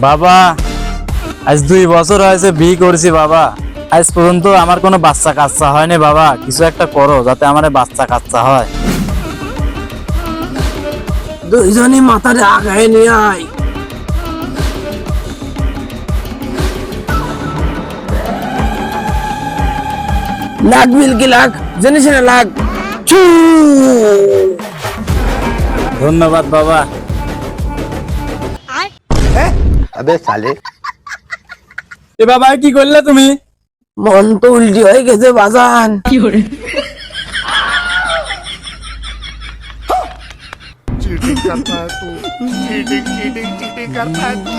বাবা, আজ 2 বছর হয়েছে বিয়ে করছি বাবা। আজ পর্যন্ত আমার কোনো বাচ্চা কাচ্চা হয়নি বাবা। কিছু একটা করো যাতে আমার বাচ্চা কাচ্চা হয়। দুইজনই মাথাটা আগায় নিয়ে আয়। লাগ মিলকি লাগ, জানিস না লাগ। ছু! ধন্যবাদ বাবা। अबे साले এ বাবা, কি করলে তুমি? মন তো উল্টি হয়ে গেছে বাজান। चीटिंग करता है तू चीटिंग चीटिंग चीटिंग करता है तू